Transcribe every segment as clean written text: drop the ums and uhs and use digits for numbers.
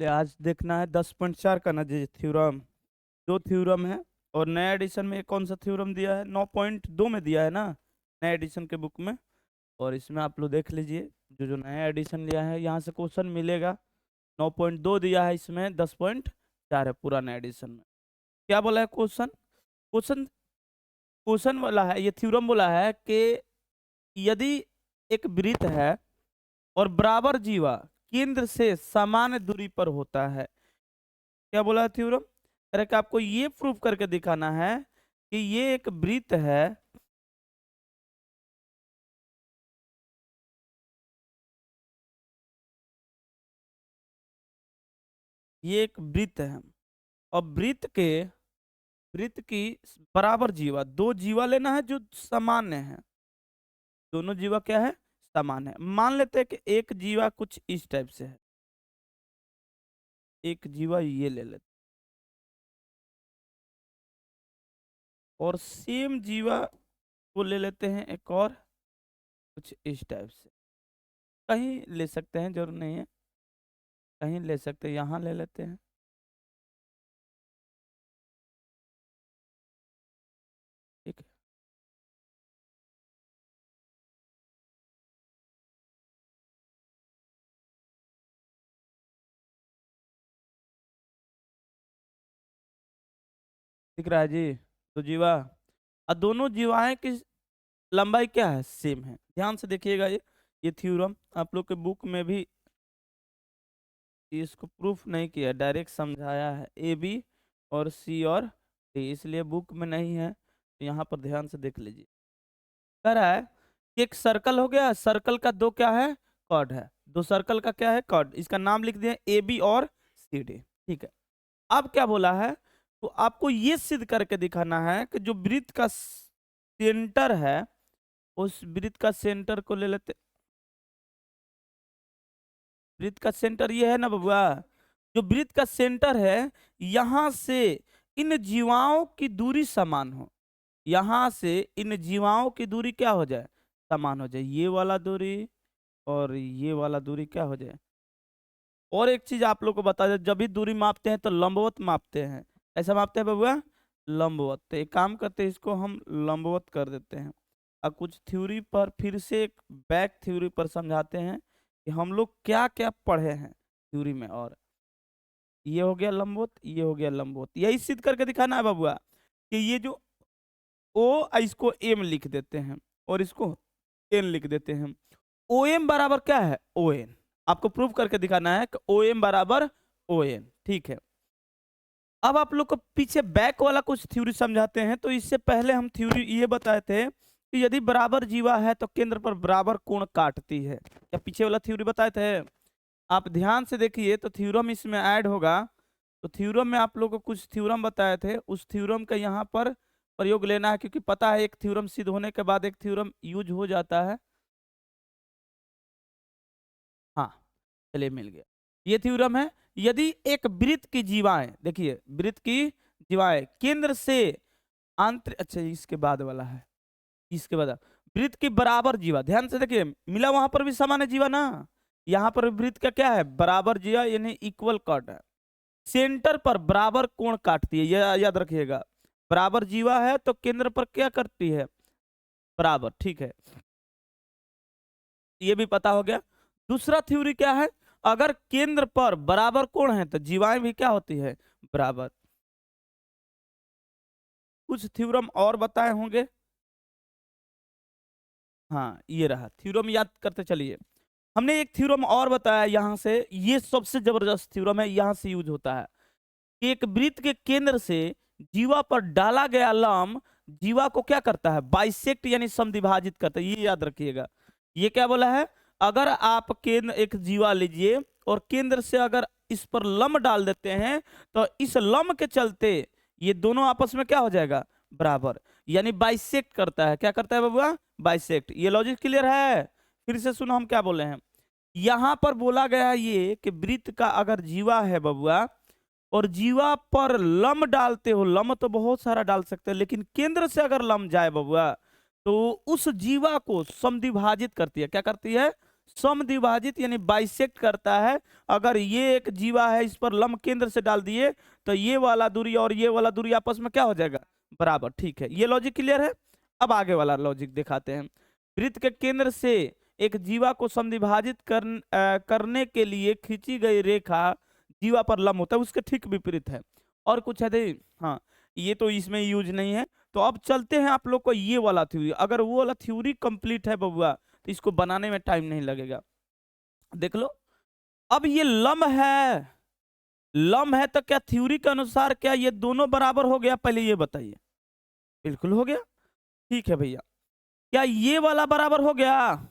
आज देखना है 10.4 का ना जी थ्योरम। दो थ्योरम है और नया एडिशन में कौन सा थ्योरम दिया है, 9.2 में दिया है ना नया एडिशन के बुक में। और इसमें आप लोग देख लीजिए, जो जो नया एडिशन लिया है यहाँ से क्वेश्चन मिलेगा। 9.2 दिया है, इसमें 10.4 है पुराना एडिशन में। क्या बोला है क्वेश्चन? क्वेश्चन क्वेश्चन बोला है, ये थ्योरम बोला है कि यदि एक वृत्त है और बराबर जीवा केंद्र से समान दूरी पर होता है। क्या बोला है थ्योरम? कह रहा है कि आपको ये प्रूफ करके दिखाना है कि ये एक वृत्त है, ये एक वृत्त है और वृत्त की बराबर जीवा, दो जीवा लेना है जो सामान्य है। दोनों जीवा क्या है? समान है। मान लेते हैं कि एक जीवा कुछ इस टाइप से है, एक जीवा ये ले लेते और सेम जीवा को ले लेते हैं एक और कुछ इस टाइप से। कहीं ले सकते हैं, जरूर नहीं है, कहीं ले सकते हैं, यहाँ ले लेते हैं। ठीक है, दिख रहा है जी? तो जीवा और दोनों जीवाएं की लंबाई क्या है? सेम है। ध्यान से देखिएगा, ये थ्योरम आप लोग के बुक में भी इसको प्रूफ नहीं किया, डायरेक्ट समझाया है ए बी और सी और डी, इसलिए बुक में नहीं है। तो यहाँ पर ध्यान से देख लीजिए। कह रहा है कि एक सर्कल हो गया, सर्कल का दो क्या है? कॉर्ड है। दो सर्कल का क्या है? कॉर्ड। इसका नाम लिख दिया ए बी और सी डी। ठीक है, अब क्या बोला है? तो आपको ये सिद्ध करके दिखाना है कि जो वृत्त का सेंटर है, उस वृत्त का सेंटर को ले लेते। वृत्त का सेंटर ये है ना बबुआ, जो वृत्त का सेंटर है, यहां से इन जीवाओं की दूरी समान हो। यहां से इन जीवाओं की दूरी क्या हो जाए? समान हो जाए। ये वाला दूरी और ये वाला दूरी क्या हो जाए? और एक चीज आप लोग को बता दें, जब भी दूरी मापते हैं तो लंबवत मापते हैं। ऐसा मापते हैं बबुआ, लंबवत। तो एक काम करते हैं, इसको हम लंबवत कर देते हैं। अब कुछ थ्योरी पर फिर से एक बैक थ्योरी पर समझाते हैं कि हम लोग क्या क्या पढ़े हैं थ्योरी में। और ये हो गया लंबवत, ये हो गया लंबवत। यही सिद्ध करके दिखाना है बबुआ कि ये जो ओ, इसको एम लिख देते हैं और इसको एन लिख देते हैं। ओ एम बराबर क्या है? O N. आपको प्रूव करके दिखाना है कि ओ एम बराबर ओ एन। ठीक है, अब आप लोग को पीछे बैक वाला कुछ थ्योरी समझाते हैं। तो इससे पहले हम थ्योरी ये बताए थे कि यदि बराबर जीवा है तो केंद्र पर बराबर कोण काटती है। क्या पीछे वाला थ्योरी बताए थे? आप ध्यान से देखिए तो थ्योरम इसमें ऐड होगा। तो थ्योरम में आप लोग को कुछ थ्योरम बताए थे, उस थ्योरम का यहाँ पर प्रयोग लेना है, क्योंकि पता है एक थ्योरम सिद्ध होने के बाद एक थ्योरम यूज हो जाता है। हाँ, चलिए मिल गया। ये थ्योरम है, यदि एक वृत्त की जीवाएं, देखिए वृत्त की जीवाएं केंद्र से आंतर, अच्छा इसके बाद वाला है, इसके बाद वृत्त की बराबर जीवा। ध्यान से देखिए, मिला वहां पर भी समान है जीवा ना, यहाँ पर वृत्त का क्या है? बराबर जीवा, यानी इक्वल कट है। सेंटर पर बराबर कोण काटती है, यह याद रखिएगा। बराबर जीवा है तो केंद्र पर क्या करती है? बराबर। ठीक है, ये भी पता हो गया। दूसरा थ्योरी क्या है? अगर केंद्र पर बराबर कोण है तो जीवाएं भी क्या होती है? बराबर। कुछ थ्योरम और बताए होंगे। हाँ, ये रहा थ्योरम, याद करते चलिए। हमने एक थ्योरम और बताया यहां से, ये सबसे जबरदस्त थ्योरम है, यहां से यूज होता है कि एक वृत्त के केंद्र से जीवा पर डाला गया लंब जीवा को क्या करता है? बाइसेक्ट यानी समद्विभाजित करता है। ये याद रखिएगा। ये क्या बोला है? अगर आप केंद्र एक जीवा लीजिए और केंद्र से अगर इस पर लंब डाल देते हैं तो इस लंब के चलते ये दोनों आपस में क्या हो जाएगा? बराबर, यानी बाइसेक्ट करता है। क्या करता है बबुआ? बाइसेक्ट। ये लॉजिक क्लियर है? फिर से सुनो हम क्या बोले हैं। यहां पर बोला गया है ये कि वृत्त का अगर जीवा है बबुआ और जीवा पर लंब डालते हो, लंब तो बहुत सारा डाल सकते हैं, लेकिन केंद्र से अगर लंब जाए बबुआ तो उस जीवा को समद्विभाजित करती है। क्या करती है? समद्विभाजित यानी बाइसेक्ट करता है। अगर ये एक जीवा है, इस पर लंब केंद्र से डाल दिए तो ये वाला दूरी और ये वाला दूरी आपस में क्या हो जाएगा, बराबर। ठीक है, ये लॉजिक क्लियर है। अब आगे वाला लॉजिक दिखाते हैं। वृत्त के केंद्र से एक जीवा को समद्विभाजित करने के लिए खींची गई रेखा जीवा पर लंब होता है, उसके ठीक विपरीत है। और कुछ है दे? हाँ, ये तो इसमें यूज नहीं है। तो अब चलते हैं आप लोग को ये वाला थ्योरी। अगर वो वाला थ्योरी कंप्लीट है बबुआ तो इसको बनाने में टाइम नहीं लगेगा। देख लो, अब ये लंब है, लंब है तो क्या थ्योरी के अनुसार क्या ये दोनों बराबर हो गया, पहले ये बताइए। बिल्कुल हो गया। ठीक है भैया, क्या ये वाला बराबर हो गया?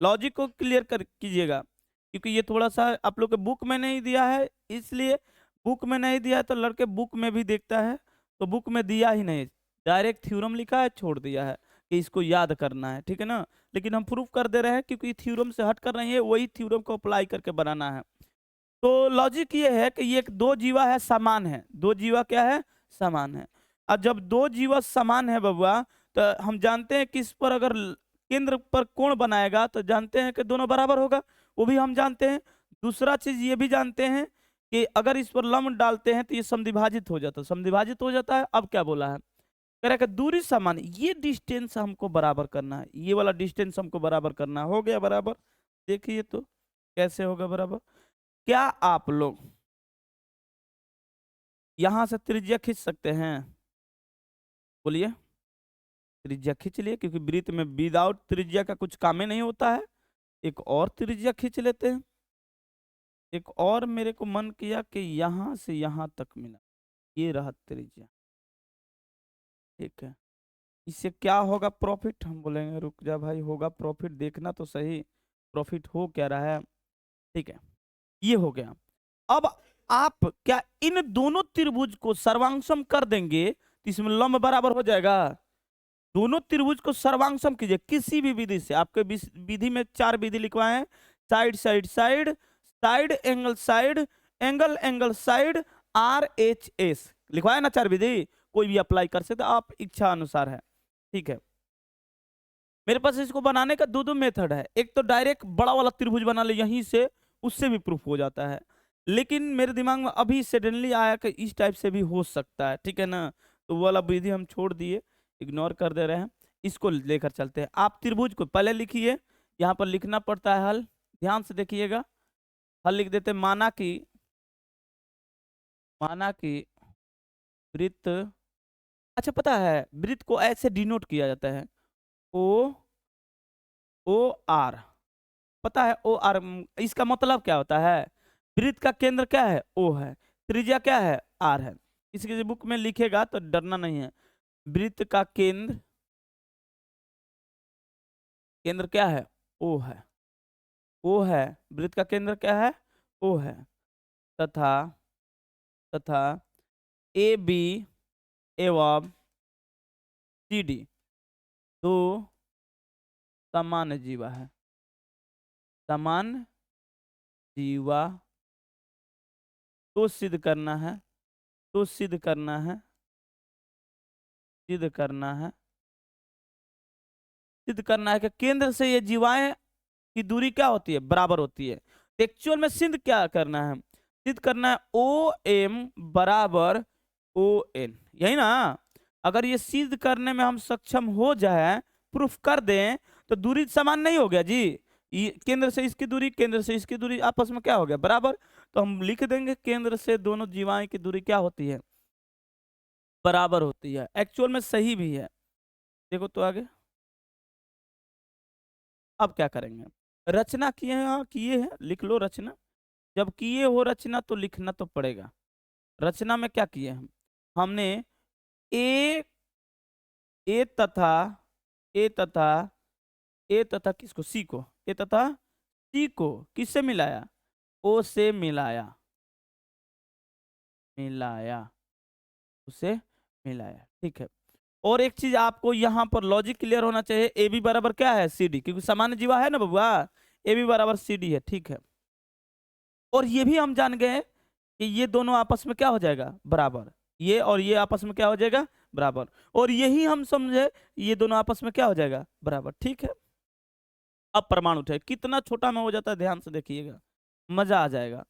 लॉजिक को क्लियर कर कीजिएगा, क्योंकि ये थोड़ा सा आप लोग के बुक में नहीं दिया है, इसलिए बुक में नहीं दिया है तो लड़के बुक में भी देखता है, तो बुक में दिया ही नहीं, डायरेक्ट थ्योरम लिखा है, छोड़ दिया है कि इसको याद करना है, ठीक है ना। लेकिन हम प्रूफ कर दे रहे हैं क्योंकि थ्योरम से हट कर रहे हैं, वही थ्योरम को अप्लाई करके बनाना है। तो लॉजिक ये है कि ये एक दो जीवा है, समान है। दो जीवा क्या है, समान है। अब जब दो जीवा समान है बबुआ, तो हम जानते हैं कि इस पर अगर केंद्र पर कोण बनाएगा तो जानते हैं कि दोनों बराबर होगा, वो भी हम जानते हैं। दूसरा चीज ये भी जानते हैं कि अगर इस पर लंब डालते हैं तो ये समद्विभाजित हो जाता है, समद्विभाजित हो जाता है। अब क्या बोला है, कह रहा है कि दूरी समान, ये डिस्टेंस हमको बराबर करना है, ये वाला डिस्टेंस हमको बराबर करना है। हो गया बराबर। देखिए तो कैसे होगा बराबर। क्या आप लोग यहां से त्रिज्या खींच सकते हैं? बोलिए, त्रिज्या खींच लिए, क्योंकि वृत्त में विदाउट त्रिज्या का कुछ काम ही नहीं होता है। एक और त्रिज्या खींच लेते हैं। एक और मेरे को मन किया कि यहां से यहां तक मिला, ये रहा त्रिज्या। ठीक है, इससे क्या होगा प्रॉफिट? हम बोलेंगे रुक जा भाई, होगा प्रॉफिट, देखना तो सही प्रॉफिट हो क्या रहा है। ठीक है, ये हो गया। अब आप क्या इन दोनों त्रिभुज को सर्वांगसम कर देंगे तो इसमें लंब बराबर हो जाएगा। दोनों त्रिभुज को सर्वांगसम कीजिए किसी भी विधि से। आपके विधि में 4 विधि लिखवाए हैं, side side side, side angle side, angle angle side, RHS लिखवाया ना 4 विधि। कोई भी अप्लाई कर सकते, आप इच्छा अनुसार है। ठीक है, मेरे पास इसको बनाने का दो मेथड है। एक तो डायरेक्ट बड़ा वाला त्रिभुज बना ले यहीं से, उससे भी प्रूफ हो जाता है। लेकिन मेरे दिमाग में अभी सडनली आया कि इस टाइप से भी हो सकता है, ठीक है ना। तो वो वाला विधि हम छोड़ दिए, इग्नोर कर दे रहे हैं, इसको लेकर चलते हैं। आप त्रिभुज को पहले लिखिए, यहाँ पर लिखना पड़ता है हल, ध्यान से देखिएगा। हल लिख देते, माना कि वृत्त, अच्छा पता है वृत्त को ऐसे डिनोट किया जाता है, OR, पता है OR इसका मतलब क्या होता है? वृत्त का केंद्र क्या है, O है, त्रिज्या क्या है, R है। इसकी बुक में लिखेगा तो डरना नहीं है। वृत्त का केंद्र क्या है, O है, O है। वृत्त का केंद्र क्या है, O है। तथा AB एवं CD दो समान जीवा है, समान जीवा। तो सिद्ध करना है, सिद्ध करना है कि केंद्र से ये जीवाएं की दूरी क्या होती है, बराबर होती है। एक्चुअल में सिद्ध क्या करना है, सिद्ध करना है OM बराबर ON, यही ना। अगर ये सिद्ध करने में हम सक्षम हो जाए, प्रूफ कर दें, तो दूरी समान नहीं हो गया जी। केंद्र से इसकी दूरी, केंद्र से इसकी दूरी आपस में क्या हो गया, बराबर। तो हम लिख देंगे केंद्र से दोनों जीवाएं की दूरी क्या होती है, बराबर होती है। एक्चुअल में सही भी है। देखो तो आगे अब क्या करेंगे, रचना किए हैं, किए हैं, लिख लो रचना। जब किए हो रचना तो लिखना तो पड़ेगा। रचना में क्या किए हम, हमने ए तथा किसको, सी को, ए तथा सी को किससे मिलाया, ओ से मिलाया, उसे मिलाया। ठीक है, और एक चीज आपको यहाँ पर लॉजिक क्लियर होना चाहिए, ए बी बराबर क्या है, CD, क्योंकि सामान्य जीवा है ना बबुआ, ए बी बराबर CD है। ठीक है, और ये भी हम जान गए कि ये दोनों आपस में क्या हो जाएगा, बराबर। ये और ये आपस में क्या हो जाएगा, बराबर। और यही हम समझे, ये दोनों आपस में क्या हो जाएगा, बराबर। ठीक है, अब परमाणु उठे, कितना छोटा में हो जाता है, ध्यान से देखिएगा, मजा आ जाएगा।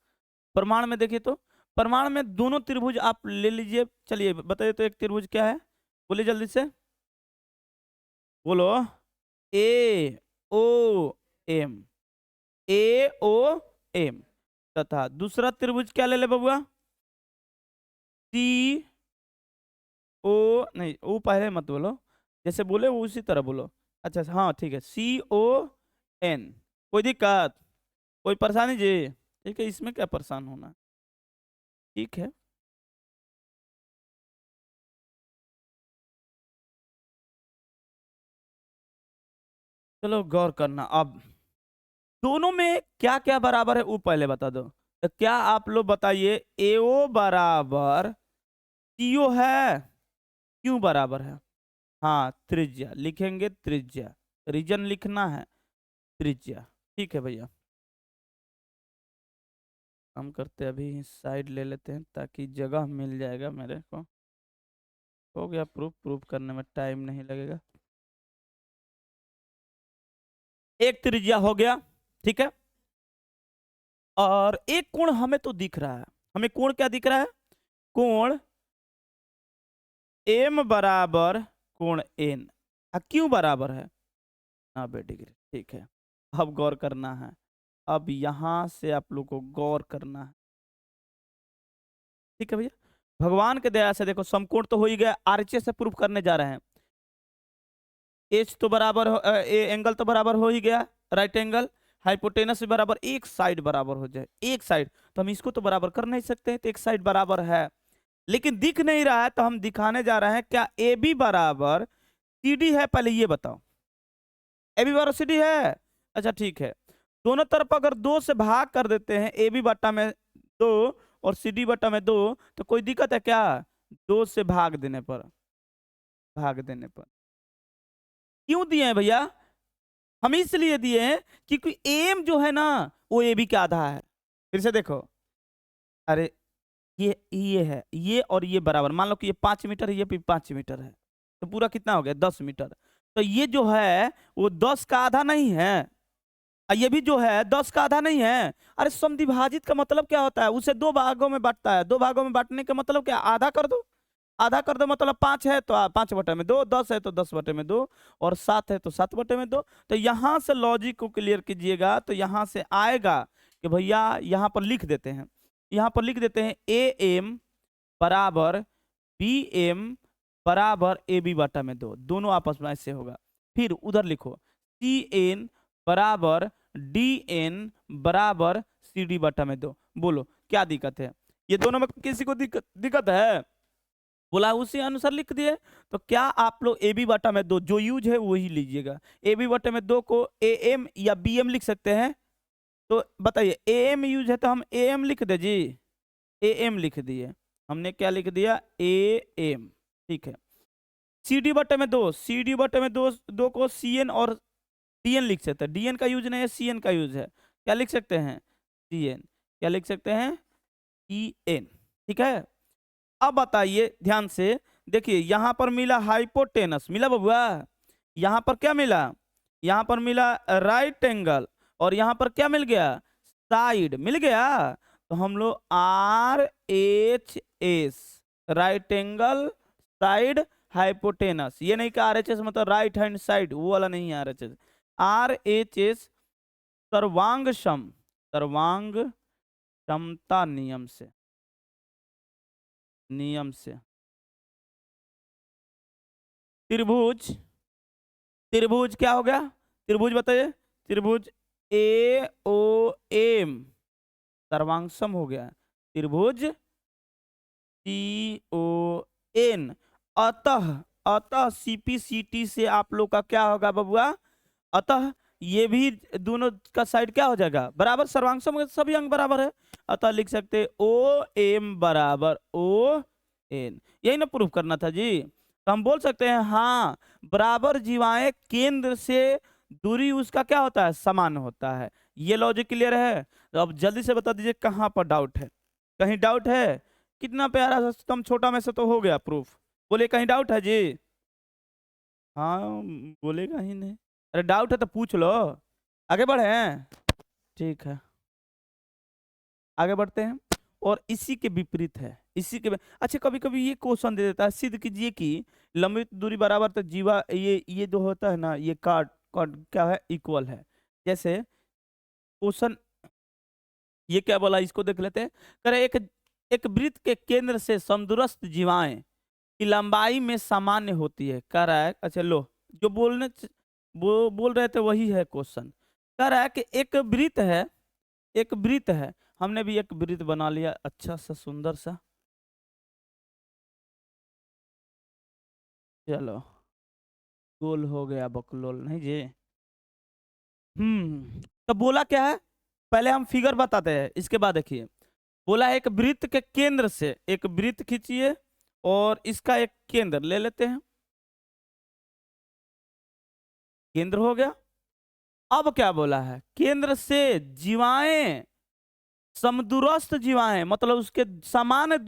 प्रमाण में देखिए तो प्रमाण में दोनों त्रिभुज आप ले लीजिए। चलिए बताइए तो एक त्रिभुज क्या है, बोलिए जल्दी से बोलो। ए ओ एम, ए ओ एम, तथा दूसरा त्रिभुज क्या ले ले बबुआ, सी ओ, नहीं ओ पहले मत बोलो, जैसे बोले वो उसी तरह बोलो। अच्छा हाँ ठीक है, सी ओ एन। कोई दिक्कत, कोई परेशानी जी? ठीक है, इसमें क्या परेशान होना, ठीक है। चलो गौर करना अब, दोनों में क्या क्या बराबर है वो पहले बता दो। तो क्या आप लोग बताइए, एओ बराबर सीओ है, क्यों बराबर है? हाँ त्रिज्या लिखेंगे, त्रिज्या, रीजन लिखना है, त्रिज्या। ठीक है भैया, हम करते हैं अभी साइड ले लेते हैं ताकि जगह मिल जाएगा मेरे को। हो गया प्रूफ, प्रूफ करने में टाइम नहीं लगेगा। एक त्रिज्या हो गया, ठीक है। और एक कोण हमें तो दिख रहा है, हमें कोण क्या दिख रहा है, कोण एम बराबर कोण एन। क्यों बराबर है, 90 डिग्री, ठीक है। अब गौर करना है, अब यहां से आप लोग को गौर करना है, ठीक है भैया। भगवान के दया से देखो समकोण तो हो ही गया, आरएचएस से प्रूफ करने जा रहे हैं। एच तो बराबर हो, एंगल तो बराबर हो ही गया, राइट एंगल, हाइपोटेनस भी बराबर, एक साइड बराबर हो जाए, एक साइड तो हम इसको तो बराबर कर नहीं सकते, तो एक साइड बराबर है, लेकिन दिख नहीं रहा है तो हम दिखाने जा रहे हैं। क्या ए बी बराबर सी डी है, पहले ये बताओ, ए बी बराबर सी डी है? अच्छा ठीक है, दोनों तरफ अगर 2 से भाग कर देते हैं, ए बी बट्टा में 2 और सी डी बट्टा में 2, तो कोई दिक्कत है क्या? 2 से भाग देने पर, भाग देने पर क्यों दिए हैं भैया? हम इसलिए दिए हैं क्योंकि एम जो है ना वो ए बी का आधा है। फिर से देखो, अरे ये है, ये और ये बराबर, मान लो कि ये 5 मीटर है, ये भी 5 मीटर है, तो पूरा कितना हो गया 10 मीटर। तो ये जो है वो 10 का आधा नहीं है, और ये भी जो है 10 का आधा नहीं है। अरे समद्विभाजित का मतलब क्या होता है, उसे 2 भागों में बांटता है, 2 भागों में बांटने का मतलब क्या, आधा कर दो, आधा कर दो मतलब 5 है तो 5/2, 10 है तो 10/2, और 7 है तो 7/2। तो यहां से लॉजिक को क्लियर कीजिएगा, तो यहां से आएगा कि भैया यहां पर लिख देते हैं, यहां पर लिख देते हैं ए एम बराबर बी एम बराबर ए बी बटा में 2, दोनों आपस में ऐसे होगा। फिर उधर लिखो सी एन बराबर डी एन बराबर सी डी बटा में 2। बोलो क्या दिक्कत है, ये दोनों में किसी को दिक्कत है? बोला उसी अनुसार लिख दिए। तो क्या आप लोग ए बी बटा में 2 जो यूज है वही लीजिएगा, ए बी बटा में 2 को ए एम या बी एम लिख सकते हैं। तो बताइए ए एम यूज है तो हम ए एम लिख दे जी, ए एम लिख दिए, हमने क्या लिख दिया, ए एम, ठीक है। सी डी बटे में 2, सी डी बटे में 2, 2 को सी एन और डी एन लिख सकते हैं, डी एन का यूज नहीं है, सी एन का यूज है, क्या लिख सकते हैं, सी एन, क्या लिख सकते हैं, ई एन, ठीक है। अब बताइए ध्यान से देखिए, यहां पर मिला हाइपोटेनस, मिला बबुआ, यहां पर क्या मिला, यहां पर मिला राइट एंगल, और यहां पर क्या मिल गया, साइड मिल गया। तो हम लोग R H S, right angle side hypotenuse, ये नहीं कि आर एच एस मतलब राइट हैंड साइड, वो वाला नहीं है R H S, R H S सर्वांग सम, सर्वांग समता नियम से, नियम से त्रिभुज, त्रिभुज क्या हो गया, त्रिभुज बताइए, त्रिभुज ए ओ एम सर्वांगसम हो गया, त्रिभुज सी ओ एन। अतः, अतः सीपीसीटी से आप लोग का क्या होगा बबुआ, अतः ये भी दोनों का साइड क्या हो जाएगा बराबर, सर्वांगसम सभी अंग बराबर है, अतः लिख सकते ओ एम बराबर ओ एन। यही ना प्रूफ करना था जी। तो हम बोल सकते हैं हाँ, बराबर जीवाएं केंद्र से दूरी उसका क्या होता है, समान होता है। ये लॉजिक क्लियर है? तो अब जल्दी से बता दीजिए कहां पर डाउट है, कहीं डाउट है? कितना प्यारा सा स्तंभ छोटा में से तो हो गया प्रूफ, बोले कहीं डाउट है जी? हाँ बोलेगा ही नहीं, अरे डाउट है तो पूछ लो। आगे बढ़े हैं, ठीक है, आगे बढ़ते हैं। और इसी के विपरीत है, अच्छा कभी कभी ये क्वेश्चन दे देता है, सिद्ध कीजिए कि लंबी दूरी बराबर तो जीवा ये जो होता है ना, ये कार्ड कार्ड क्या है, इक्वल है। जैसे क्वेश्चन ये क्या बोला, इसको देख लेते हैं। कह रहे एक एक वृत्त के केंद्र से समदूरस्थ जीवाएं की लंबाई में सामान्य होती है। कह रहा है, अच्छा लो, जो वो बोल रहे थे वही है क्वेश्चन। कह रहा है कि एक वृत्त है, एक वृत्त है, हमने भी एक वृत्त बना लिया अच्छा सा सुंदर सा, चलो गोल हो गया बकलोल नहीं जी। तो बोला क्या है, पहले हम फिगर बताते हैं, इसके बाद देखिए। बोला है एक वृत्त के केंद्र से, एक वृत्त खींचिए और इसका एक केंद्र ले लेते हैं, केंद्र हो गया। अब क्या बोला है, केंद्र से जीवाएं, समदूरस्थ जीवाएं मतलब उसके सामान्य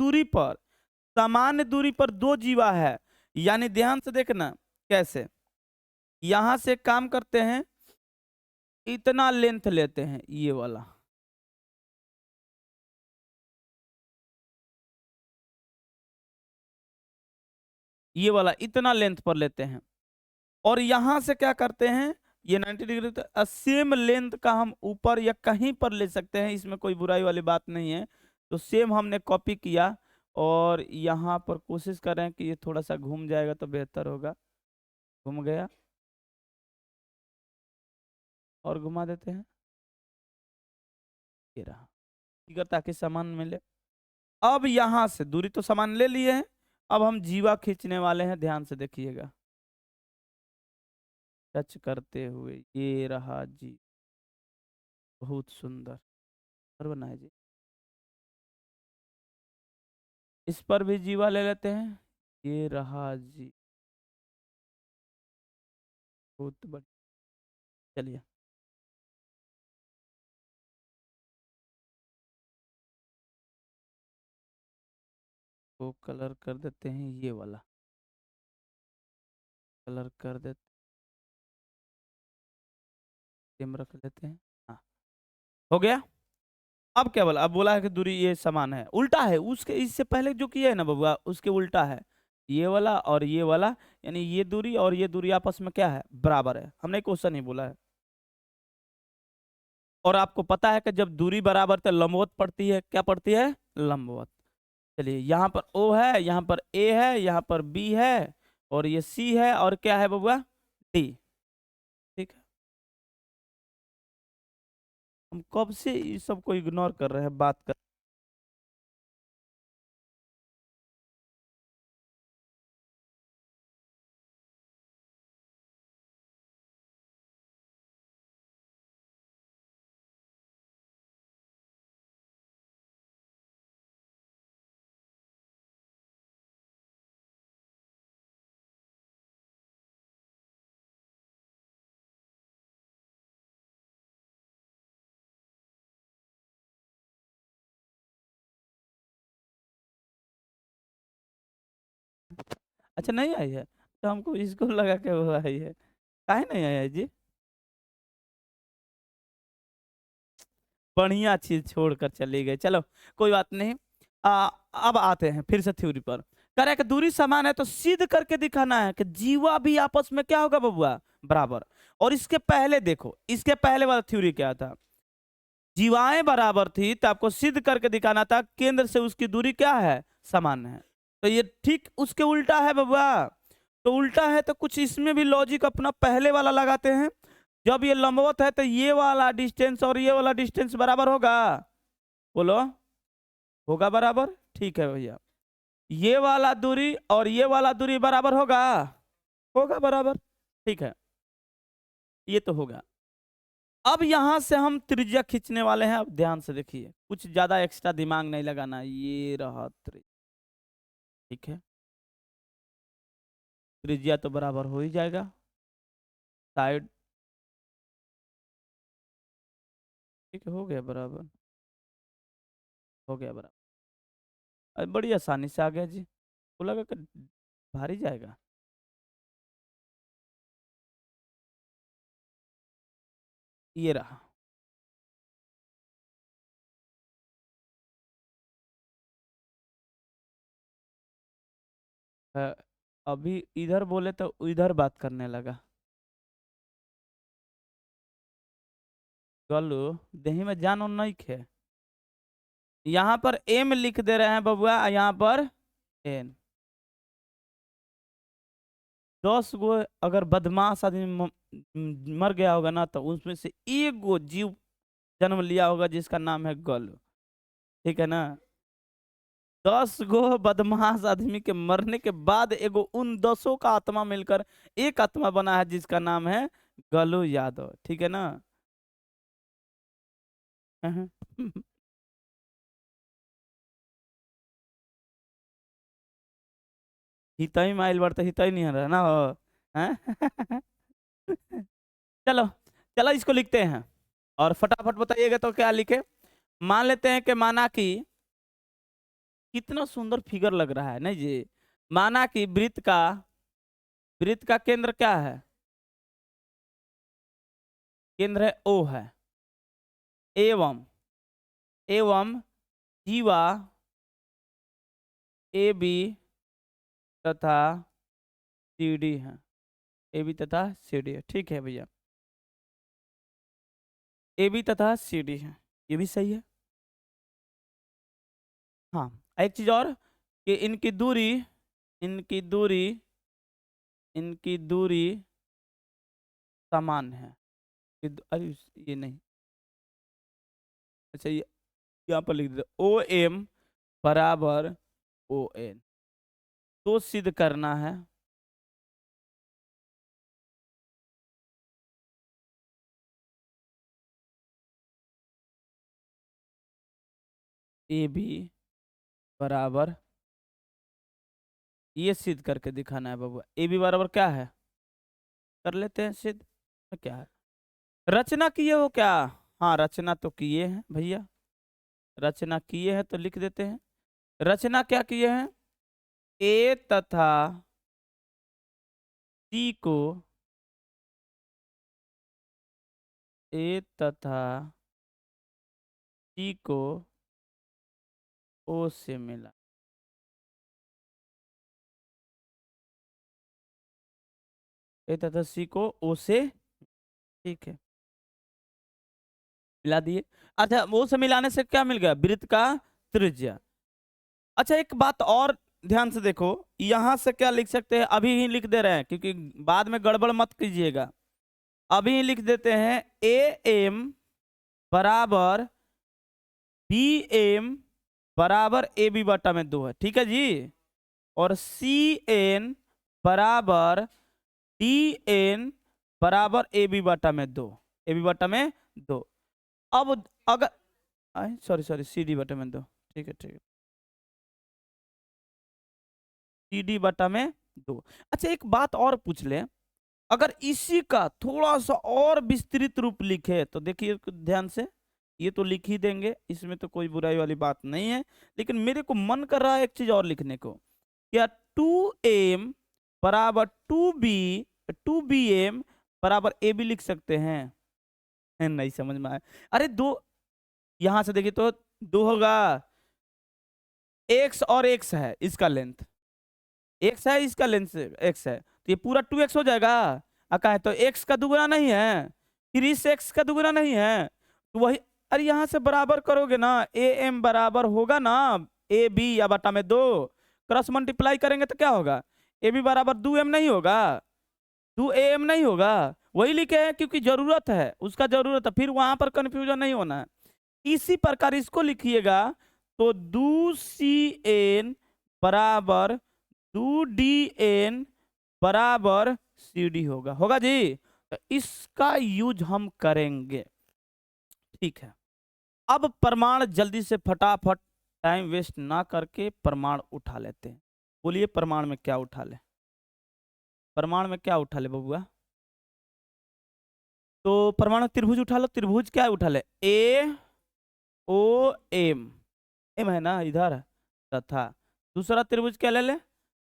दूरी पर दो जीवा है। यानी ध्यान से देखना कैसे, यहां से काम करते हैं, इतना लेंथ लेते हैं, ये वाला, ये वाला इतना लेंथ पर लेते हैं। और यहां से क्या करते हैं, ये 90 डिग्री, तो सेम लेंथ का हम ऊपर या कहीं पर ले सकते हैं, इसमें कोई बुराई वाली बात नहीं है। तो सेम हमने कॉपी किया और यहाँ पर कोशिश करें कि ये थोड़ा सा घूम जाएगा तो बेहतर होगा। घूम गया, और घुमा देते हैं, ये रहा फिगर, ताकि समान मिले। अब यहां से दूरी तो समान ले लिए हैं, अब हम जीवा खींचने वाले हैं, ध्यान से देखिएगा, टच करते हुए, ये रहा जी, बहुत सुंदर, और बनाए जी। इस पर भी जीवा ले लेते हैं, ये रहा जी, बहुत बढ़िया। चलिए, वो कलर कर देते हैं, ये वाला कलर कर देते, सेम रख लेते हैं, हाँ हो गया। अब क्या बोला, अब बोला है कि दूरी ये समान है, उल्टा है उसके, इससे पहले जो किया है ना बबुआ, उसके उल्टा है, ये वाला और ये वाला, यानी ये दूरी और ये दूरी आपस में क्या है, बराबर है, हमने क्वेश्चन ही बोला है। और आपको पता है कि जब दूरी बराबर तो लंबवत पड़ती है, क्या पड़ती है, लंबवत। चलिए, यहाँ पर ओ है, यहाँ पर ए है, यहाँ पर बी है, और ये सी है, और क्या है बबुआ, डी। ठीक है, हम कब से इस सबको इग्नोर कर रहे हैं, बात कर। अच्छा नहीं आई है, तो हमको इसको लगा के वो आई है, काहे नहीं आई है जी, बढ़िया चीज छोड़कर चली गई, चलो कोई बात नहीं। अब आते हैं फिर से थ्योरी पर। कह रहा है कि दूरी समान है तो सिद्ध करके दिखाना है कि जीवा भी आपस में क्या होगा बबुआ, बराबर। और इसके पहले देखो, इसके पहले वाला थ्योरी क्या था, जीवाएं बराबर थी तो आपको सिद्ध करके दिखाना था केंद्र से उसकी दूरी क्या है, समान है। तो ये ठीक उसके उल्टा है बबुआ। तो उल्टा है तो कुछ इसमें भी लॉजिक अपना पहले वाला लगाते हैं। जब ये लंबवत है तो ये वाला डिस्टेंस और ये वाला डिस्टेंस बराबर होगा, बोलो, होगा बराबर, ठीक है भैया। ये वाला दूरी और ये वाला दूरी बराबर होगा, होगा बराबर, ठीक है, ये तो होगा। अब यहां से हम त्रिज्या खींचने वाले हैं, अब ध्यान से देखिए, कुछ ज्यादा एक्स्ट्रा दिमाग नहीं लगाना, ये रहा त्रिज्या, ठीक है, त्रिज्या तो बराबर हो ही जाएगा, साइड, ठीक है, हो गया बराबर, हो गया बराबर। बड़ी आसानी से आ गया जी, को लगा कि भारी जाएगा। ये रहा। अ, अभी इधर बोले तो इधर बात करने लगा। गलू दही में जान और नहीं खे। यहाँ पर एम लिख दे रहे हैं बबुआ, यहाँ पर एन। 10 गो अगर बदमाश आदमी मर गया होगा ना, तो उसमें से एक गो जीव जन्म लिया होगा जिसका नाम है गलू। ठीक है ना। 10 गो बदमाश आदमी के मरने के बाद एगो उन 10 का आत्मा मिलकर एक आत्मा बना है जिसका नाम है गलू यादव। ठीक है ना। हितई माइल बढ़ते हितई नहीं रहा ना हो। हैं? चलो, चलो इसको लिखते हैं और फटाफट बताइएगा तो क्या लिखे। मान लेते हैं कि माना कि कितना सुंदर फिगर लग रहा है नहीं जी। माना कि वृत्त का केंद्र क्या है? केंद्र है ओ है। एवं एवं जीवा ए बी तथा सी डी है। ए बी तथा सी डी है। ठीक है भैया, ए बी तथा सी डी है, ये भी सही है। हाँ, एक चीज और कि इनकी दूरी इनकी दूरी समान है। अरे ये नहीं, अच्छा ये यहाँ पर लिख दे ओ एम बराबर ओ एन। तो सिद्ध करना है ए बी बराबर, ये सिद्ध करके दिखाना है बाबू। ए बी बराबर क्या है, कर लेते हैं सिद्ध। क्या है, रचना किए हो क्या? हाँ रचना तो किए हैं भैया, रचना किए हैं तो लिख देते हैं। रचना क्या किए हैं? ए तथा सी को, ए तथा सी को ओ से मिला। ए तथा सी को ओ से, ठीक है, मिला दिए। अच्छा ओ से मिलाने से क्या मिल गया? वृत्त का त्रिज्या। अच्छा एक बात और ध्यान से देखो, यहां से क्या लिख सकते हैं, अभी ही लिख दे रहे हैं क्योंकि बाद में गड़बड़ मत कीजिएगा। अभी ही लिख देते हैं ए एम बराबर बी एम बराबर ए बी बटा में 2 है। ठीक है जी। और सी एन बराबर डी एन बराबर ए बी बटा में 2, ए बी बटा में 2। अब अगर सॉरी सॉरी सी डी बटा में 2, ठीक है ठीक है, सी डी बटा में 2। अच्छा एक बात और पूछ ले, अगर इसी का थोड़ा सा और विस्तृत रूप लिखे तो देखिए ध्यान से, ये तो लिख ही देंगे, इसमें तो कोई बुराई वाली बात नहीं है, लेकिन मेरे को मन कर रहा है एक चीज और लिखने को। क्या 2m बराबर 2bm बराबर ए बी लिख सकते हैं? नहीं समझ में आया। अरे दो, यहां से देखिए तो 2 होगा, x और x है इसका लेंथ, x है इसका लेंथ x है, तो ये पूरा 2x हो जाएगा। अका है तो x का दुगुना नहीं है, फिर इस x का दुगुना नहीं है, तो वही। अरे यहाँ से बराबर करोगे ना, ए एम बराबर होगा ना ए बी या बटा में 2, क्रॉस मल्टीप्लाई करेंगे तो क्या होगा, ए बी बराबर 2m नहीं होगा, 2am नहीं होगा। वही लिखे है क्योंकि जरूरत है, उसका जरूरत है, फिर वहां पर कंफ्यूजन नहीं होना है। इसी प्रकार इसको लिखिएगा तो 2cn बराबर 2dn बराबर cd होगा, होगा जी। तो इसका यूज हम करेंगे। ठीक है, अब प्रमाण जल्दी से फटाफट, टाइम वेस्ट ना करके प्रमाण उठा लेते हैं। बोलिए प्रमाण में क्या उठा ले, प्रमाण में क्या उठा ले बबुआ? तो प्रमाण में त्रिभुज उठा लो। त्रिभुज क्या उठा ले? ए ओ एम, एम है ना इधर, तथा दूसरा त्रिभुज क्या ले ले?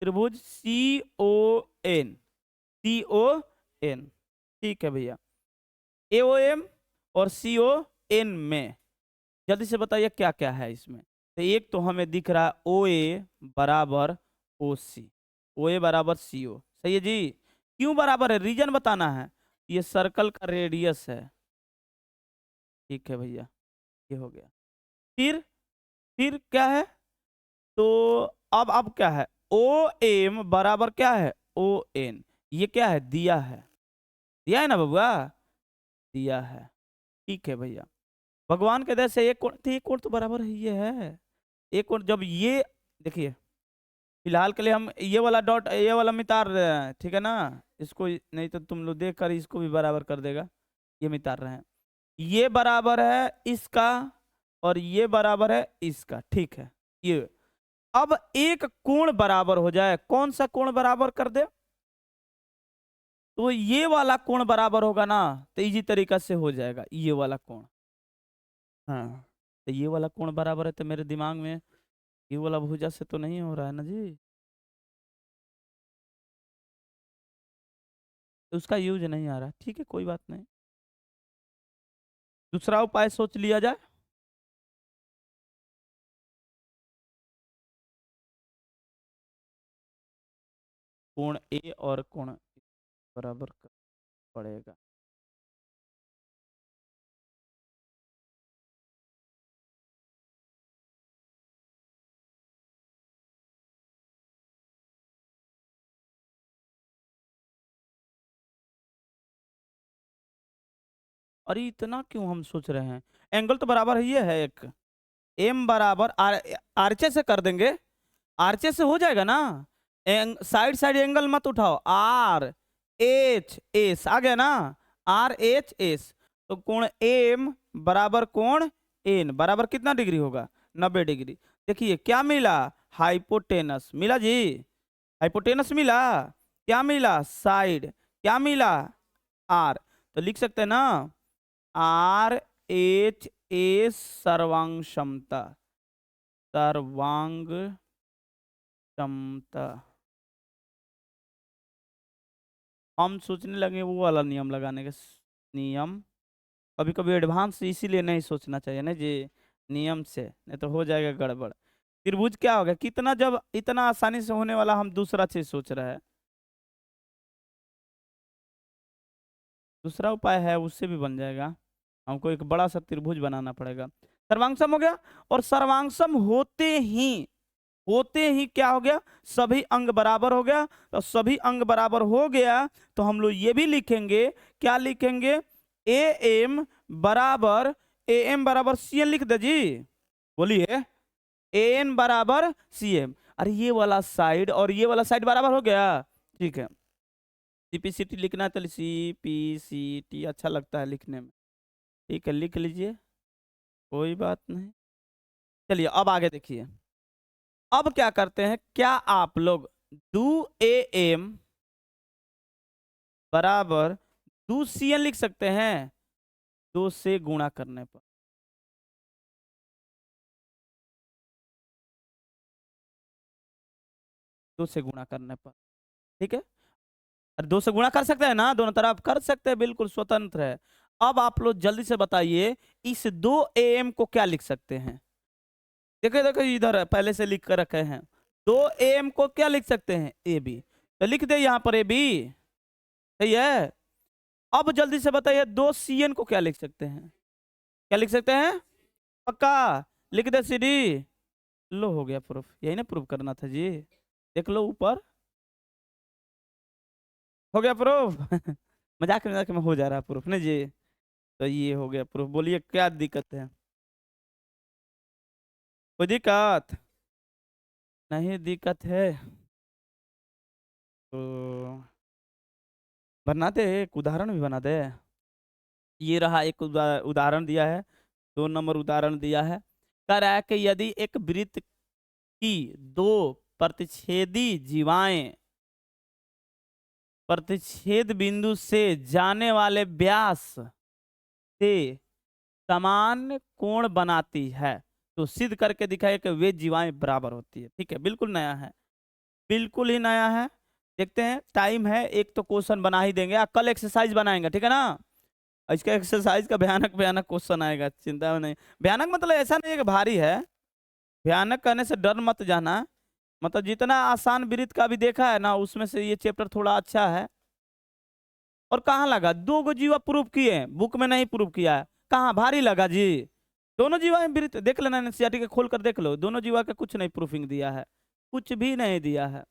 त्रिभुज सी ओ एन, सी ओ एन। ठीक है भैया, ए ओ एम और CON में। जल्दी से बताइए क्या क्या है इसमें। तो एक तो हमें दिख रहा है OA बराबर OC, OA बराबर CO, सही है जी। क्यों बराबर है, रीजन बताना है। ये सर्कल का रेडियस है, ठीक है भैया, ये हो गया। फिर क्या है, तो अब क्या है, OM बराबर क्या है ON, ये क्या है, दिया है ना बबुआ, दिया है, ठीक है भैया। भगवान के दया से एक कोण, तो एक कोण तो बराबर है, ये है एक कोण। जब ये देखिए, फिलहाल के लिए हम ये वाला डॉट ये वाला मिटार रहे हैं, ठीक है ना, इसको नहीं तो तुम लोग देख कर इसको भी बराबर कर देगा, ये मिटार रहे हैं। ये बराबर है इसका और ये बराबर है इसका, ठीक है। ये अब एक कोण बराबर हो जाए, कौन सा कोण बराबर कर दे, तो ये वाला कोण बराबर होगा ना, तो इजी तरीका से हो जाएगा ये वाला कोण। हाँ, तो ये वाला कोण बराबर है, तो मेरे दिमाग में ये वाला भुजा से तो नहीं हो रहा है ना जी, तो उसका यूज नहीं आ रहा, ठीक है कोई बात नहीं। दूसरा उपाय सोच लिया जाए। कोण ए और कोण बराबर पड़ेगा। अरे इतना क्यों हम सोच रहे हैं, एंगल तो बराबर ही है एक, एम बराबर आरचे से कर देंगे, आरचे से हो जाएगा ना। साइड साइड एंगल मत उठाओ, RHS आ गया ना, RHS। तो कोण एम बराबर कोण एन बराबर कितना डिग्री होगा, 90 डिग्री। देखिए क्या मिला, हाइपोटेनस मिला जी, हाइपोटेनस मिला, क्या मिला साइड, क्या मिला आर। तो लिख सकते हैं ना, RHS सर्वांग क्षमता, सर्वांग क्षमता। हम सोचने लगे वो वाला नियम लगाने के, नियम कभी कभी एडवांस इसीलिए नहीं सोचना चाहिए ना जी, नियम से, नहीं तो हो जाएगा गड़बड़। त्रिभुज क्या हो गया, कितना जब इतना आसानी से होने वाला हम दूसरा चीज सोच रहे हैं। दूसरा उपाय है उससे भी बन जाएगा, हमको एक बड़ा सा त्रिभुज बनाना पड़ेगा। सर्वांगसम हो गया, और सर्वांगसम होते ही क्या हो गया, सभी अंग बराबर हो गया। तो सभी अंग बराबर हो गया, तो हम लोग ये भी लिखेंगे, क्या लिखेंगे, ए एम बराबर सी एन लिख दे जी, बोलिए, ए एन बराबर सी एम। अरे ये वाला साइड और ये वाला साइड बराबर हो गया, ठीक है। CPCT लिखना है तो CPCT अच्छा लगता है लिखने में, ठीक है लिख लीजिए, कोई बात नहीं। चलिए अब आगे देखिए, अब क्या करते हैं, क्या आप लोग डू ए एम बराबर डू सी एन लिख सकते हैं, दो से गुणा करने पर, दो से गुणा करने पर, ठीक है। और दो से गुणा कर सकते हैं ना, दोनों तरफ कर सकते हैं, बिल्कुल स्वतंत्र है। अब आप लोग जल्दी से बताइए, इस दो ए एम को क्या लिख सकते हैं, देखो देखो इधर है, पहले से लिख कर रखे हैं, दो ए एम को क्या लिख सकते हैं, ए बी, तो लिख दे यहाँ पर ए बी, सही है। अब जल्दी से बताइए दो सी एन को क्या लिख सकते हैं, क्या लिख सकते हैं, पक्का लिख दे सी डी, लो हो गया प्रूफ, यही ना प्रूफ करना था जी, देख लो ऊपर, हो गया प्रूफ मजाक में हो जा रहा है प्रूफ ना जी, तो ये हो गया प्रूफ। बोलिए क्या दिक्कत है, कोई दिक्कत नहीं, दिक्कत है तो बना दे, एक उदाहरण भी बना दे। ये रहा एक उदाहरण दिया है, 2 नंबर उदाहरण दिया है, कह रहा है कि यदि एक वृत्त की दो प्रतिच्छेदी जीवाएं प्रतिच्छेद बिंदु से जाने वाले व्यास से समान कोण बनाती है, तो सिद्ध करके दिखाए कि वे जीवाएं बराबर होती है, ठीक है, बिल्कुल नया है, बिल्कुल ही नया है। देखते हैं, टाइम है, एक तो क्वेश्चन बना ही देंगे, कल एक्सरसाइज बनाएंगे, ठीक है ना, इसका एक्सरसाइज का भयानक भयानक क्वेश्चन आएगा, चिंता में नहीं। भयानक मतलब ऐसा नहीं है कि भारी है, भयानक कहने से डर मत जाना। मतलब जितना आसान वृत्त का भी देखा है ना, उसमें से ये चैप्टर थोड़ा अच्छा है। और कहाँ लगा, 2 गो जीवा प्रूफ किए हैं, बुक में नहीं प्रूफ किया है, कहाँ भारी लगा जी। दोनों जीवा में वृत्त देख लेना, एनसीईआरटी के खोल कर देख लो, दोनों जीवा का कुछ नहीं प्रूफिंग दिया है, कुछ भी नहीं दिया है,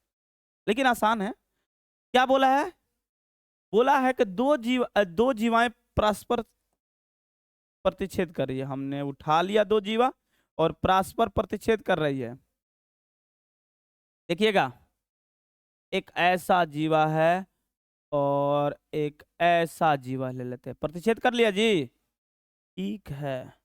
लेकिन आसान है। क्या बोला है? बोला है कि दो जीवाएं परस्पर प्रतिच्छेद कर रही है। हमने उठा लिया 2 जीवा और परस्पर प्रतिच्छेद कर रही है। देखिएगा, एक ऐसा जीवा है और एक ऐसा जीवा ले लेते हैं, प्रतिच्छेद कर लिया जी, ठीक है।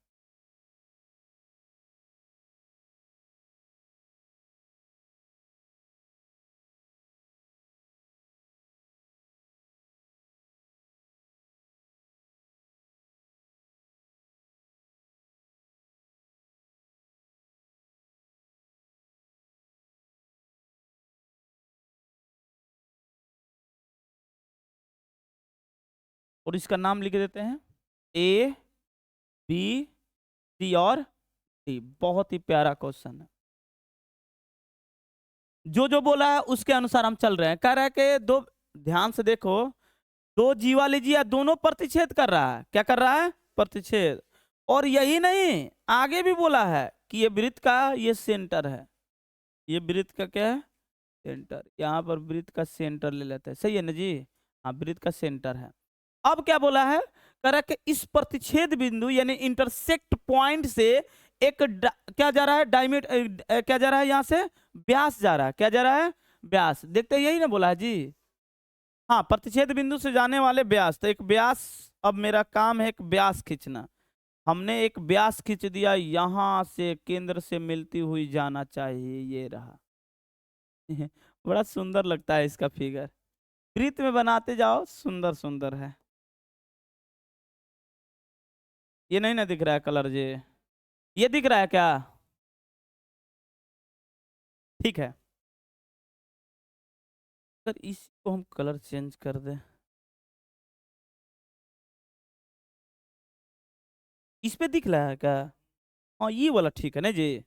और इसका नाम लिख देते हैं ए बी सी और डी। बहुत ही प्यारा क्वेश्चन है, जो जो बोला है उसके अनुसार हम चल रहे हैं। कह रहा है कि दो, ध्यान से देखो, 2 जीवा लीजिए, दोनों प्रतिच्छेद कर रहा है। क्या कर रहा है? प्रतिच्छेद। और यही नहीं, आगे भी बोला है कि ये वृत्त का ये सेंटर है, ये वृत्त का क्या है? सेंटर। यहाँ पर वृत्त का सेंटर ले लेते हैं, सही है ना जी? हाँ, वृत्त का सेंटर है। अब क्या बोला है? कह रहा है कि इस प्रतिच्छेद बिंदु यानी इंटरसेक्ट पॉइंट से एक क्या जा रहा है? क्या जा रहा है? यहाँ से व्यास जा रहा है। क्या जा रहा है? व्यास। देखते हैं, यही ना बोला है जी? हाँ, प्रतिच्छेद बिंदु से जाने वाले व्यास। तो एक व्यास, अब मेरा काम है एक व्यास खींचना। हमने एक व्यास खींच दिया, यहां से केंद्र से मिलती हुई जाना चाहिए, ये रहा। बड़ा सुंदर लगता है इसका फिगर, वृत्त में बनाते जाओ, सुंदर सुंदर है। ये नहीं ना दिख रहा है कलर जी? ये दिख रहा है क्या? ठीक है, अगर इसको हम कलर चेंज कर दें, इस पे दिख रहा है क्या? हाँ, ये वाला ठीक है ना जी?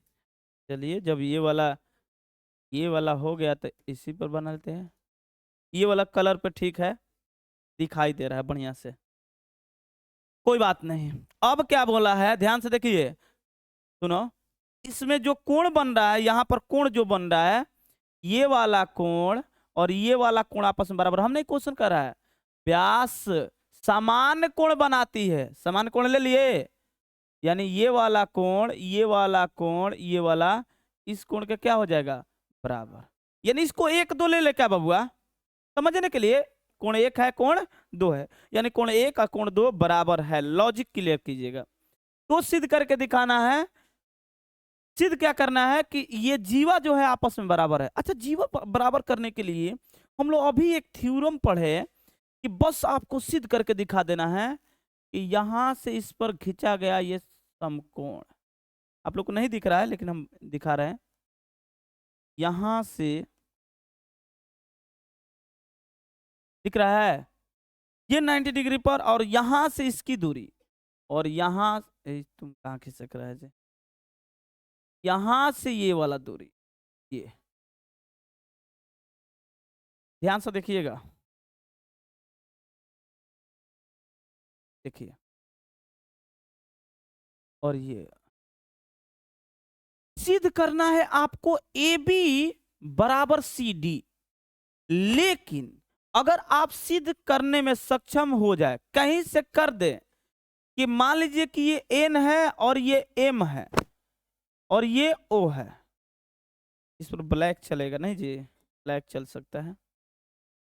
चलिए, जब ये वाला हो गया तो इसी पर बना लेते हैं। ये वाला कलर पे ठीक है, दिखाई दे रहा है बढ़िया से, कोई बात नहीं। अब क्या बोला है, ध्यान से देखिए, सुनो। इसमें जो कोण बन रहा है, यहाँ पर कोण जो बन रहा है, ये वाला कोण और ये वाला कोण आपस में बराबर। हमने क्वेश्चन कर रहा है, व्यास समान कोण बनाती है, समान कोण ले लिए, यानी ये वाला कोण, ये वाला कोण, ये वाला, इस कोण का क्या हो जाएगा? बराबर। यानी इसको 1 2 ले ले क्या बबुआ, समझने के लिए। कोण 1 है, कोण 2 है, यानी कोण 1 और कोण 2 बराबर है। लॉजिक क्लियर कीजिएगा। तो सिद्ध करके दिखाना है। सिद्ध क्या करना है कि ये जीवा जो है आपस में बराबर है। अच्छा, जीवा बराबर करने के लिए हम लोग अभी एक थ्योरम पढ़े कि बस आपको सिद्ध करके दिखा देना है कि यहां से इस पर खींचा गया ये समकोण, आप लोग को नहीं दिख रहा है लेकिन हम दिखा रहे हैं, यहां से दिख रहा है ये 90 डिग्री पर, और यहां से इसकी दूरी, और यहां तुम कहाँ खिसक रहा है जी, यहां से ये वाला दूरी, ये ध्यान से देखिएगा, देखिए, और ये सिद्ध करना है आपको ए बी बराबर सी डी। लेकिन अगर आप सिद्ध करने में सक्षम हो जाए, कहीं से कर दे कि मान लीजिए कि ये एन है और ये एम है और ये ओ है, इस पर ब्लैक चलेगा नहीं जी? ब्लैक चल सकता है।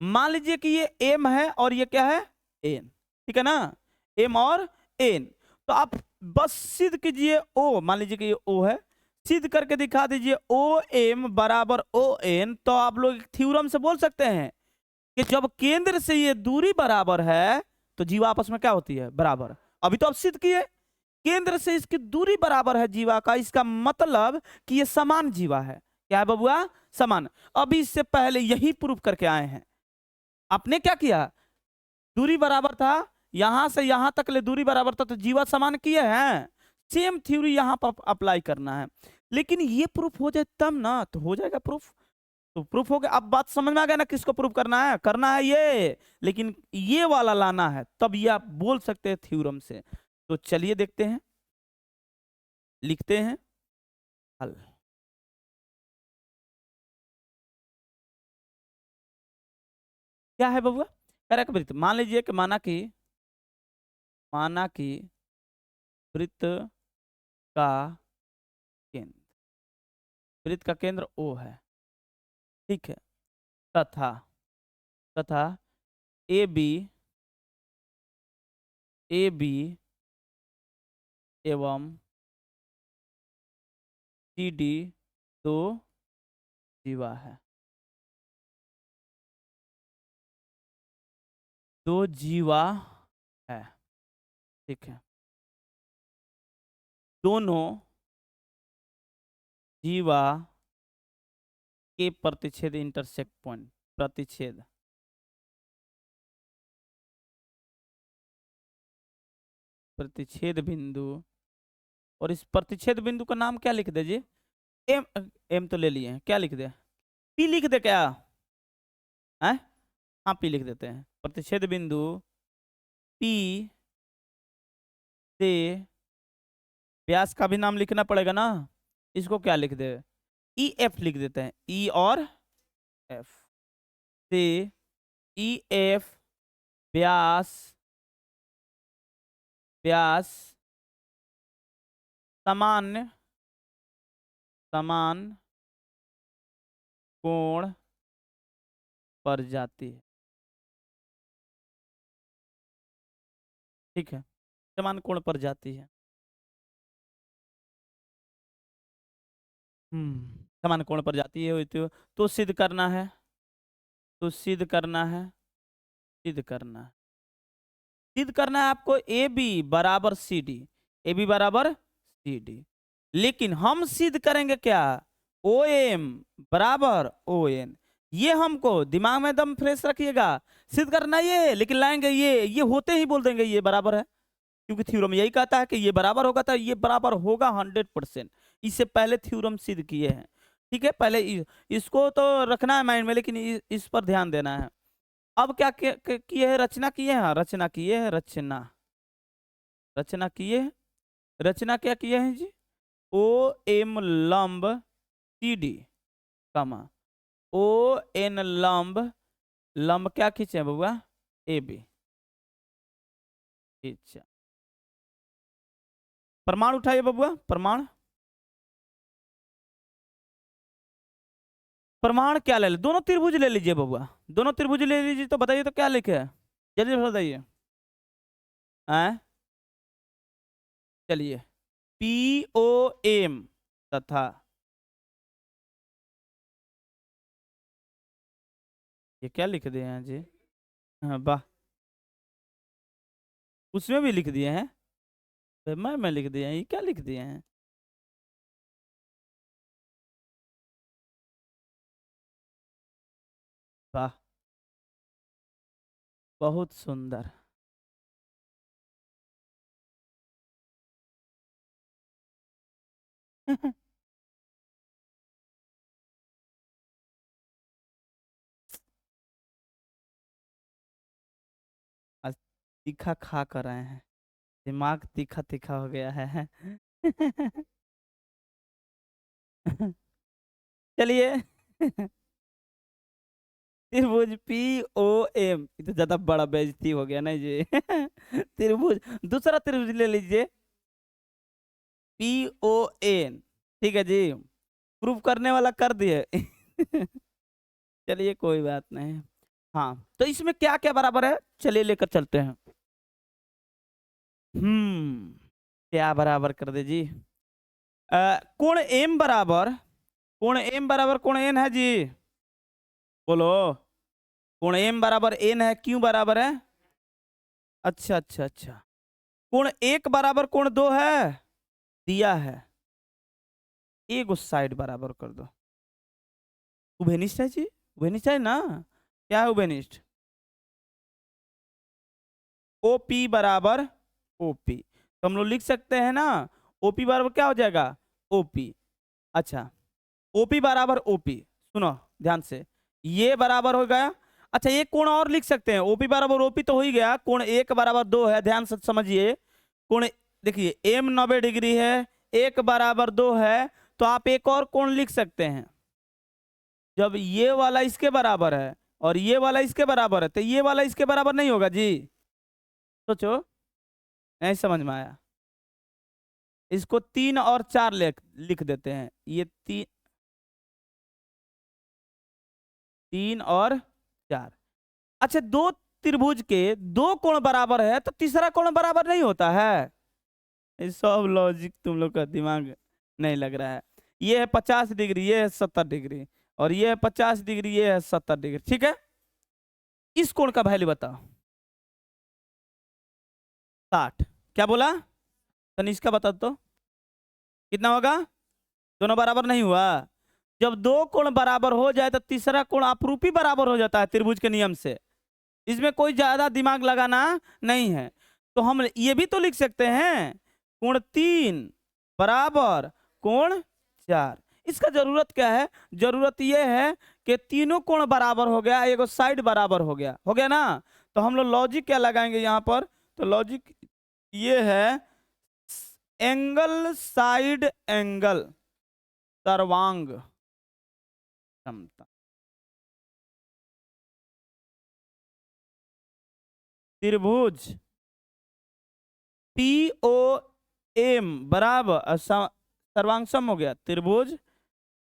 मान लीजिए कि ये एम है और ये क्या है? एन, ठीक है ना? एम और एन। तो आप बस सिद्ध कीजिए ओ, मान लीजिए कि ये ओ है, सिद्ध करके दिखा दीजिए ओ एम बराबर ओ एन। तो आप लोग थ्योरम से बोल सकते हैं कि जब केंद्र से ये दूरी बराबर है तो जीवा आपस में क्या होती है? बराबर। अभी तो आप सिद्ध किए केंद्र से इसकी दूरी बराबर है जीवा का, इसका मतलब कि ये समान जीवा है। क्या है बबुआ? समान। अभी इससे पहले यही प्रूफ करके आए हैं। आपने क्या किया? दूरी बराबर था, यहां से यहां तक ले दूरी बराबर था तो जीवा समान किए हैं। सेम थ्योरी यहाँ पर अप्लाई करना है। लेकिन ये प्रूफ हो जाए तब ना, तो हो जाएगा प्रूफ। तो प्रूफ हो गया। अब बात समझ में आ गया ना किसको प्रूफ करना है ये, लेकिन ये वाला लाना है, तब ये आप बोल सकते हैं थ्योरम से। तो चलिए देखते हैं, लिखते हैं हल। क्या है बबुआ? करेक्ट वृत्त। मान लीजिए कि माना कि वृत्त का केंद्र, वृत्त का केंद्र O है, ठीक है, तथा तथा ए बी एवं सी डी दो जीवा है। दो जीवा है, ठीक है। दोनों जीवा के प्रतिच्छेद इंटरसेक्ट पॉइंट, प्रतिच्छेद प्रतिच्छेद बिंदु, और इस प्रतिच्छेद बिंदु का नाम क्या लिख दे जी? एम। एम तो ले लिए हैं, क्या लिख दे? पी लिख दे क्या है? हाँ पी लिख देते हैं। प्रतिच्छेद बिंदु पी से व्यास का भी नाम लिखना पड़ेगा ना, इसको क्या लिख दे? ई एफ लिख देते हैं, ई और एफ से ई एफ व्यास व्यास समान समान कोण पर जाती है, ठीक है, समान कोण पर जाती है। समान कोण पर जाती है तो सिद्ध करना है, तो सिद्ध करना है, सिद्ध करना है, सिद्ध करना है आपको ए बी बराबर सी डी, ए बी बराबर सी डी। लेकिन हम सिद्ध करेंगे क्या? ओ एम बराबर ओ एन। ये हमको दिमाग में एकदम फ्रेश रखिएगा, सिद्ध करना ये, लेकिन लाएंगे ये होते ही बोल देंगे ये बराबर है, क्योंकि थ्योरम यही कहता है कि ये बराबर होगा, तो ये बराबर होगा 100%। इससे पहले थ्योरम सिद्ध किए हैं, ठीक है। पहले इसको तो रखना है माइंड में, लेकिन इस पर ध्यान देना है। अब क्या किए है? रचना किए हैं, रचना किए है, रचना किए है। रचना क्या किए हैं जी? ओ एम लंब सी डी, कमा ओ एन लंब, लंब क्या खींचे बउआ? A B. अच्छा, प्रमाण उठाइए बबुआ, प्रमाण। प्रमाण क्या ले? दोनों त्रिभुज ले लीजिए बबुआ, दोनों त्रिभुज ले लीजिए। तो बताइए तो क्या लिखे है, जल्दी बताइए। चलिए, पी ओ एम तथा, ये क्या लिख दिए हैं जी? हाँ वाह, उसमें भी लिख दिए हैं, मैं लिख दिए हैं, ये क्या लिख दिए हैं? वाह, बहुत सुंदर। आज तीखा खा कर आए हैं, दिमाग तीखा तीखा हो गया है। चलिए, त्रिभुज पी ओ एम, ये तो ज्यादा बड़ा बेइज्जती हो गया ना जी। त्रिभुज, दूसरा त्रिभुज ले लीजिए, पी ओ एन, ठीक है जी। प्रूफ करने वाला कर दिए। चलिए कोई बात नहीं। हाँ, तो इसमें क्या क्या बराबर है, चलिए लेकर चलते हैं। क्या बराबर कर दे जी? कोण एम बराबर, कोण एम बराबर कोण एन है जी, बोलो। कोण एम बराबर एन है, क्यों बराबर है? अच्छा अच्छा अच्छा। कोण एक बराबर कोण दो है, दिया है, एक उस साइड बराबर कर दो। उभयनिष्ठ है जी, उभयनिष्ठ है ना? क्या है उभयनिष्ठ? OP बराबर OP, तो हम लोग लिख सकते हैं ना OP बराबर क्या हो जाएगा OP। अच्छा OP बराबर OP, सुनो ध्यान से, ये बराबर हो गया। अच्छा एक कोण और लिख सकते हैं, OP बराबर OP तो हो ही गया, कोण 1 बराबर 2 है, ध्यान से समझिए। कोण देखिए M 90 डिग्री है, 1 बराबर 2 है, तो आप एक और कोण लिख सकते हैं। जब ये वाला इसके बराबर है और ये वाला इसके बराबर है, तो ये वाला इसके बराबर नहीं होगा जी, सोचो। नहीं समझ में आया? इसको 3 और 4 लिख देते हैं, ये 3 और 4। अच्छा दो त्रिभुज के दो कोण बराबर है तो तीसरा कोण बराबर नहीं होता है। ये सब लॉजिक तुम लोग का दिमाग नहीं लग रहा है। ये है 50 डिग्री, ये है 70 डिग्री, और ये है 50 डिग्री, ये है 70 डिग्री, ठीक है। इस कोण का वैल्यू बताओ। 60। क्या बोला तनिष्का, बता तो कितना होगा? दोनों बराबर नहीं हुआ। जब दो कोण बराबर हो जाए तो तीसरा कोण अपरूपी बराबर हो जाता है त्रिभुज के नियम से, इसमें कोई ज्यादा दिमाग लगाना नहीं है। तो हम ये भी तो लिख सकते हैं कोण 3 बराबर कोण 4। इसका जरूरत क्या है? जरूरत ये है कि तीनों कोण बराबर हो गया, एक साइड बराबर हो गया ना। तो हम लोग लॉजिक क्या लगाएंगे यहाँ पर? तो लॉजिक ये है एंगल साइड एंगल सर्वांग क्षमता। त्रिभुज POM बराबर सर्वांग सम हो गया, त्रिभुज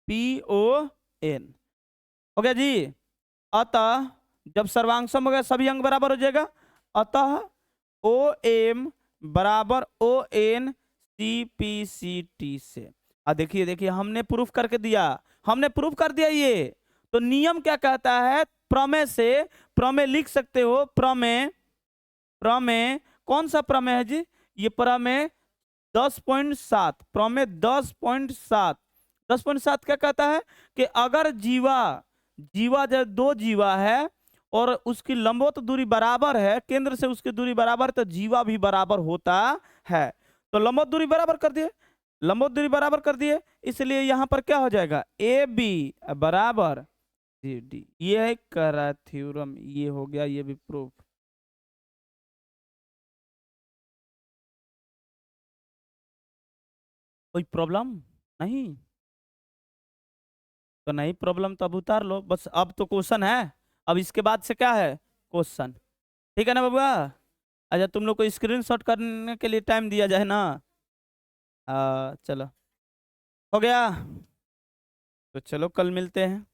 PON हो गया जी। अतः जब सर्वांग सम हो गया सभी अंग बराबर हो जाएगा, अतः OM बराबर ON CPCT से। देखिए देखिए हमने प्रूफ करके दिया, हमने प्रूफ कर दिया ये। तो नियम क्या कहता है? प्रमेय से, प्रमेय लिख सकते हो, प्रमेय, प्रमेय कौन सा प्रमेय है जी? ये प्रमेय 10.7, प्रमेय 10.7। 10.7 क्या कहता है कि अगर जीवा, जीवा जब दो जीवा है और उसकी लंबवत दूरी बराबर है, केंद्र से उसकी दूरी बराबर, तो जीवा भी बराबर होता है। तो लंबवत दूरी बराबर कर दिए, लंबवत दूरी बराबर कर दिए, इसलिए यहां पर क्या हो जाएगा? AB बराबर CD। ये है करा थ्योरम, ये हो गया, ये भी प्रूफ। कोई प्रॉब्लम नहीं? तो नहीं प्रॉब्लम तो अब उतार लो बस, अब तो क्वेश्चन है, अब इसके बाद से क्या है? क्वेश्चन, ठीक है ना बबुआ? अच्छा तुम लोग को स्क्रीनशॉट करने के लिए टाइम दिया जाए ना। चलो हो गया, तो चलो कल मिलते हैं।